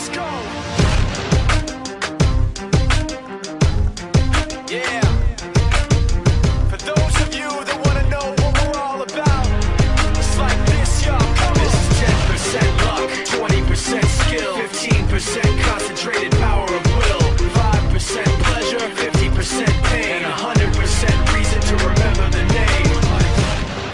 Let's go. Yeah. For those of you that want to know what we're all about, it's like this, y'all. This is 10% luck, 20% skill, 15% concentrated power of will, 5% pleasure, 50% pain, and 100% reason to remember the name.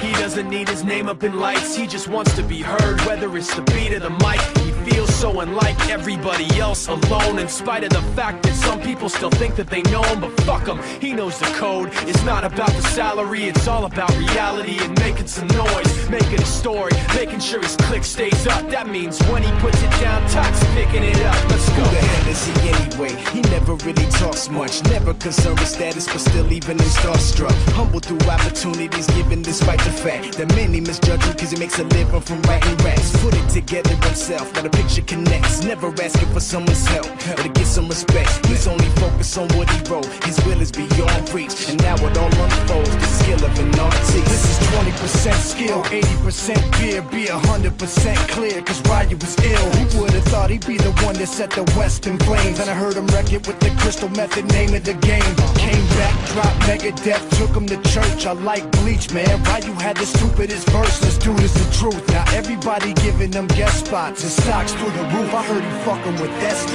He doesn't need his name up in lights, he just wants to be heard, whether it's the beat or the mic. He feels so unlike everybody else, alone, in spite of the fact that some people still think that they know him, but fuck him, he knows the code. It's not about the salary, it's all about reality and making some noise, making a story, making sure his click stays up. That means when he puts it down, Todd's picking it up. Let's go. Who the hell is he anyway? He never really talks much, never concerned with status, but still even in starstruck. Humble through opportunities given despite the fact that many misjudge him cause he makes a living from writing raps. Put it together himself, now the picture connects. Never asking for someone's help or to get some respect. He's only focused on what he wrote. His will is beyond reach, and now it all unfolds. The skill of an artist. This is 20% skill, 80% fear. Be 100% clear, cause Ryu was ill. Who would've thought he'd be the one that set the West in flames? And I heard him wreck it with the crystal method, name of the game. Came back, dropped Megadeth, took him to church. I like Bleach, man. Ryu had the stupidest verse. Let's do this the truth. Now everybody giving them guest spots and stocks through the roof. I heard he fucking with that stock.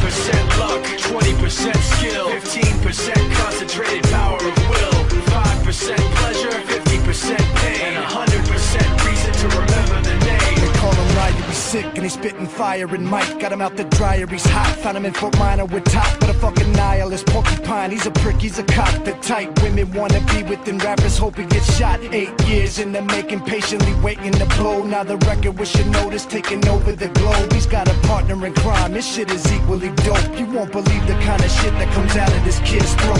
This is 10% luck, 20% skill, 15% concentrated power of will, 5% pleasure, 50% pain, and 100% reason to remember the name. They call him Ryu, he's sick and he's spitting fire and Mike got him out the dryer, he's hot. Found him in Fort Minor with top, but a fucking nihilist porcupine. He's a prick, he's a cock. The type women wanna be within, rappers hope he gets shot. 8 years in the making, patiently waiting to blow. Now the record with your notice taking over the globe. He's got a partner in crime, this shit is equally dope. You won't believe the kind of shit that comes out of this kid's throat.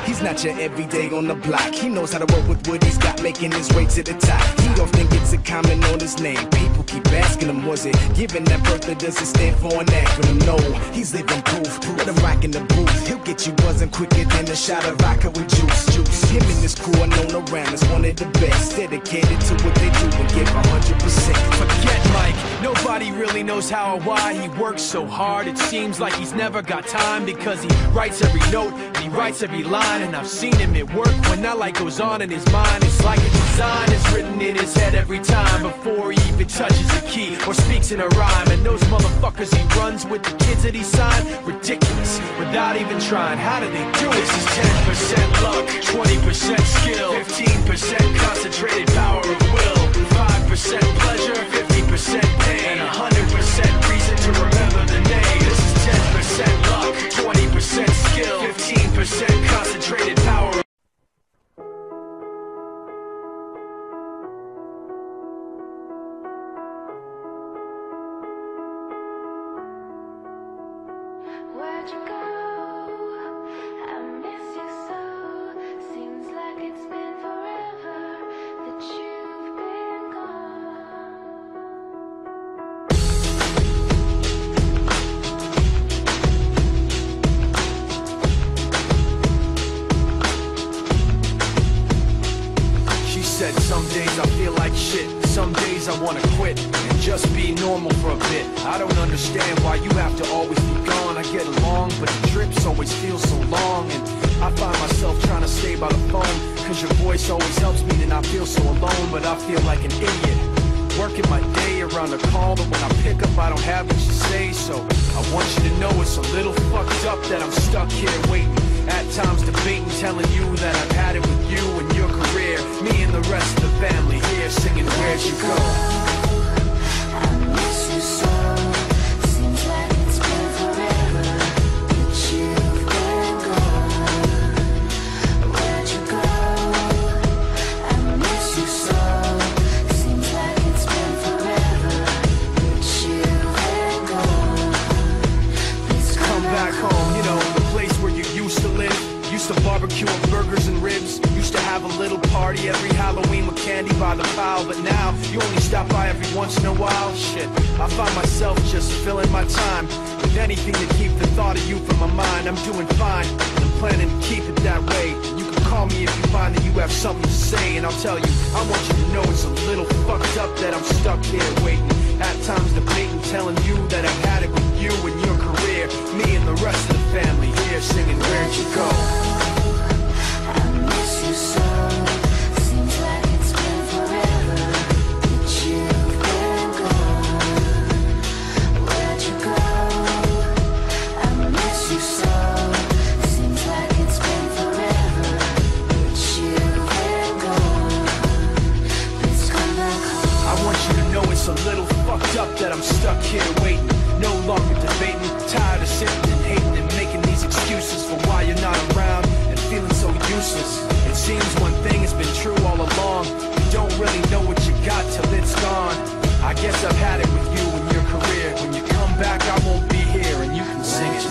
He's not your everyday on the block. He knows how to work with what he's got, making his way to the top. He don't think it's a comment on his name. People keep asking him, was it given that birth or does it stand for an acronym? No, he's living proof. Let him rock in the booth. He'll get you buzzing quicker than a shot of vodka with juice. Him and his crew are known around as one of the best, dedicated to what they do and give 100%. Forget Mike, nobody really knows how or why he works so hard. It seems like he's never got time because he writes every note and he writes every line. And I've seen him at work when that light goes on in his mind. It's like a design is written in his head every time before he even touches a key or speaks in a rhyme. And those motherfuckers he runs with, the kids that he signed, ridiculous, without even trying. How do they do it? This is 10% luck, 20% skill, 15% concentrated power of will, 5% pleasure, 50% pain, and 100% reason to remember the name. This is 10% luck, 20% skill, 15% concentrated power. Where'd you go? I miss you so. Seems like it's been forever that you've been gone. She said some days I feel like shit, some days I wanna quit and just be normal for a bit. I don't understand why you have to always be gone. I get along, but the trips always feel so long. And I find myself trying to stay by the phone, cause your voice always helps me to not feel so alone. But I feel like an idiot, working my day around a call that when I pick up I don't have much to say. So I want you to know it's a little fucked up that I'm stuck here waiting, at times debating, telling you that I've had it with you and your career. Me and the rest of the family here singing Where'd You Go? I miss you so. Seems like it's been forever that you've been gone. Where'd you go? I miss you so. Seems like it's been forever that you've been gone. Please Come back home, you know, the place where you used to live. Used to barbecue and burgers and ribs. Used to have a little party every Halloween with candy by the pile. But now, you only stop by every once in a while. Shit, I find myself just filling my time with anything to keep the thought of you from my mind. I'm doing fine, and I'm planning to keep it that way. You can call me if you find that you have something to say, and I'll tell you, I want you to know it's a little fucked up that I'm stuck here waiting, at times debating, telling you that I've had it up that I'm stuck here waiting, no longer debating, tired of sitting and hating and making these excuses for why you're not around and feeling so useless. It seems one thing has been true all along, you don't really know what you got till it's gone. I guess I've had it with you and your career. When you come back I won't be here and you can sing it.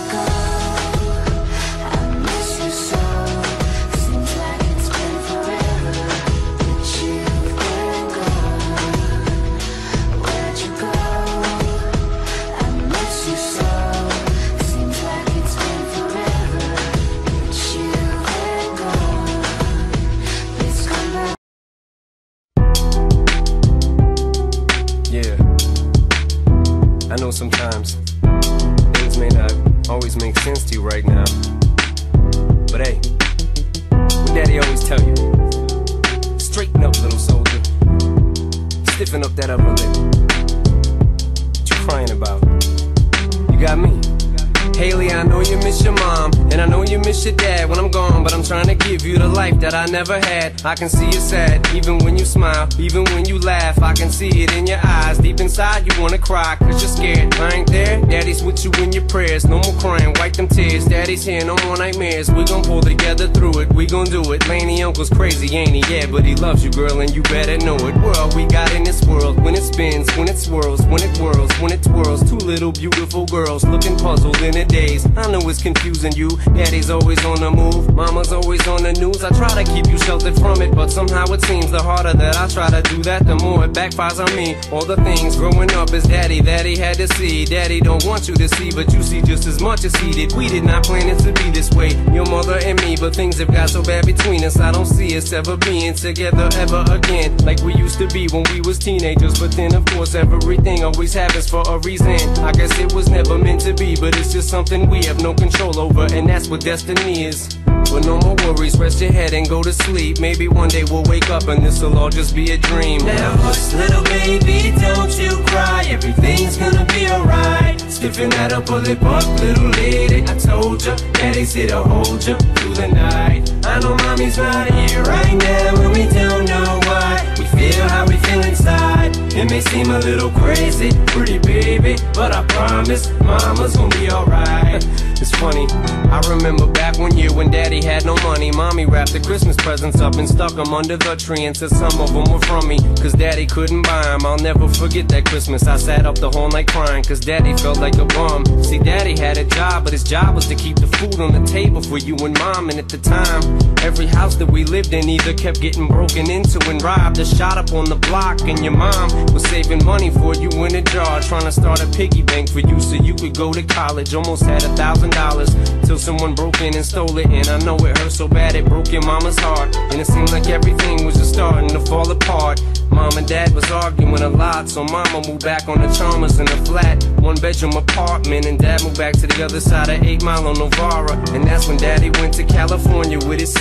I miss you so. Seems like it's been forever that you've been gone. Where'd you go? I miss you so. Seems like it's been forever that you've been gone. Please come back. Yeah, I know sometimes things may not always make sense to you right now, but hey, what Daddy always tell you, straighten up, little soldier, stiffen up that upper lip. What you crying about? You got me. Haley, I know you miss your mom, and I know you miss your dad when I'm gone, but I'm trying to give you the life that I never had. I can see you sad, even when you smile, even when you laugh, I can see it in your eyes. Deep inside you wanna cry, cause you're scared. I ain't there, Daddy's with you in your prayers. No more crying, wipe them tears. Daddy's here, no more nightmares. We gon' pull together through it, we gon' do it. Laney uncle's crazy, ain't he? Yeah, but he loves you, girl, and you better know it. We're all we got in this world, when it spins, when it swirls, when it whirls, when it twirls. Two little beautiful girls looking puzzled in a daze. I know it's confusing you. Daddy's always on the move, mama's always on the news. I try to keep you sheltered from it, but somehow it seems the harder that I try to do that, the more it backfires on me. All the things growing up as daddy that he had to see, daddy don't want you to see, but you see just as much as he did. We did not plan it to be this way, your mother and me, but things have got so bad between us. I don't see us ever being together ever again, like we used to be when we was teenagers. But then of course everything always happens for a reason. I guess it was never meant to be, but it's just something we have no control over, and that's what destiny is. But no more worries, rest your head and go to sleep. Maybe one day we'll wake up and this'll all just be a dream. Now hush, little baby, don't you cry. Everything's gonna be alright. Stiffen that upper lip up, little lady. I told ya, Daddy's here to hold ya through the night. I know mommy's not here right now, and we don't know why. We feel how we feel inside. It may seem a little crazy, pretty baby, but I promise mama's gonna be alright. It's funny, I remember back one year when Daddy had no money. Mommy wrapped the Christmas presents up and stuck them under the tree and said some of them were from me, cause Daddy couldn't buy them. I'll never forget that Christmas. I sat up the whole night crying, cause Daddy felt like a bum. See, Daddy had a job, but his job was to keep the food on the table for you and Mom. And at the time, every house that we lived in either kept getting broken into and robbed or shot up on the block. And your mom was saving money for you in a jar, trying to start a piggy bank for you so you could go to college. Almost had $1,000 till someone broke in and stole it. And I know it hurt so bad it broke your mama's heart, and it seemed like everything was just starting to fall apart. Mom and Dad was arguing a lot, so Mama moved back on the Chalmers in a flat, one-bedroom apartment, and Dad moved back to the other side of 8 Mile on Novara. And that's when Daddy went to California with his